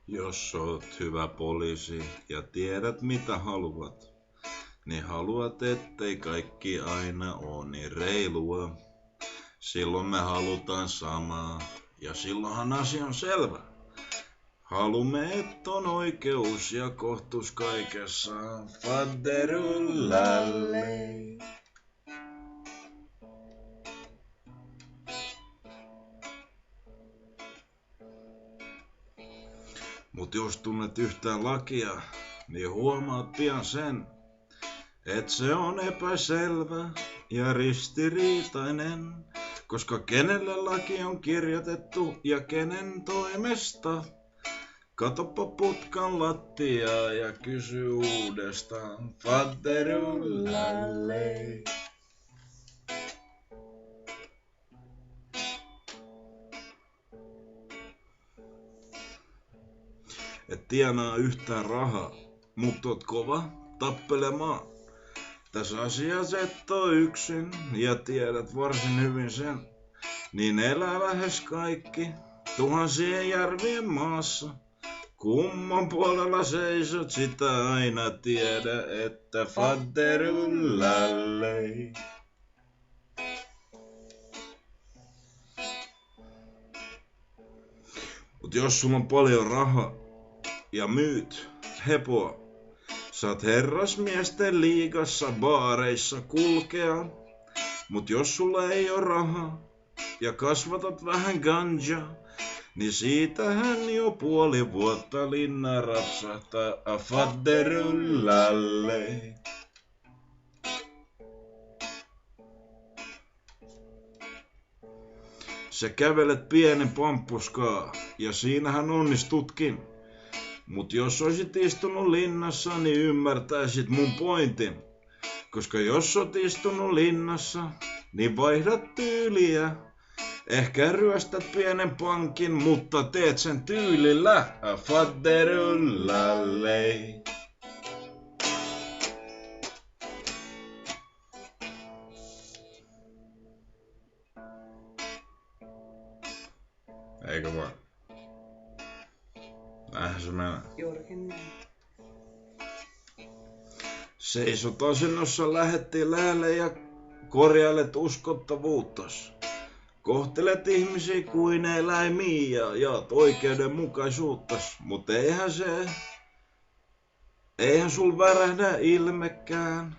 Jos oot hyvä poliisi ja tiedät mitä haluat, niin haluat ettei kaikki aina oo niin reilua. Silloin me halutaan samaa ja silloinhan asia on selvä. Haluamme että on oikeus ja kohtuus kaikessa. Fadderullalle. Mut jos tunnet yhtään lakia, niin huomaat pian sen, et se on epäselvä ja ristiriitainen, koska kenelle laki on kirjoitettu ja kenen toimesta. Katoppa putkan lattiaa ja kysy uudestaan. Fadderullalle. Et tienaa yhtään rahaa, mut oot kova tappelemaan. Tässä asiassa et oo yksin ja tiedät varsin hyvin sen. Niin elää lähes kaikki tuhansien järvien maassa. Kumman puolella seisot, sitä aina tiedä, että fadderullalle. Mut jos sulla on paljon rahaa ja myyt hepoa, saat herrasmiesten liigassa baareissa kulkea. Mut jos sulla ei oo rahaa ja kasvatat vähän ganjaa, niin siitähän jo puoli vuotta linna rapsahtaa fadderullalle. Sä kävelet pienen pamppuskaa ja siinähän onnistutkin. Mut jos oisit istunut linnassa, niin ymmärtäisit mun pointin. Koska jos oot istunut linnassa, niin vaihdat tyyliä. Ehkä ryöstät pienen pankin, mutta teet sen tyylillä. Fadderullalle. Eikö vaan? Näinhän se menee. Juurikin näin. Seisot asennossa lähettiläälle ja korjailet uskottavuuttas. Kohtelet ihmisiä kuin eläimiä ja jaat oikeudenmukaisuuttas. Mut eihän sul värähdä ilmekään.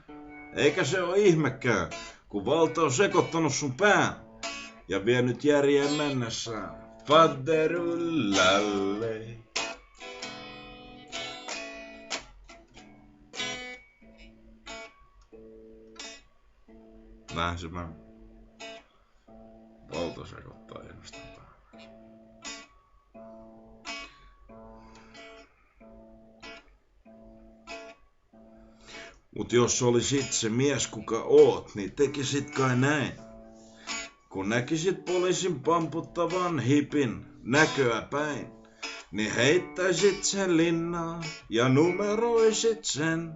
Eikä se oo ihmekään, kun valta on sekoittanut sun pään ja vienyt järjen mennessään. Fadderullalle. Näin se menee. Valta sekoittaa ihmisten päähän. Mut jos olisit se mies kuka oot, niin tekisit kai näin. Kun näkisit poliisin pamputtavan hipin näköä päin, niin heittäisit sen linnaan ja numeroisit sen.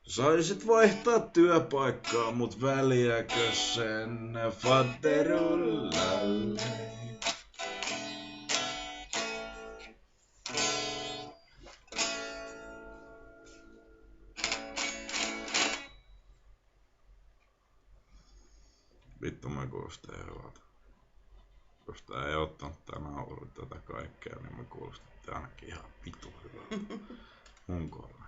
Saisit vaihtaa työpaikkaa, mut väliäkö sen fadderullalle? Vittu mä kuulostan hyvältä. Jos tää ei ottanut tää nauru tätä kaikkea, niin mä kuulostan ainakin ihan vitu hyvältä. Mun korva.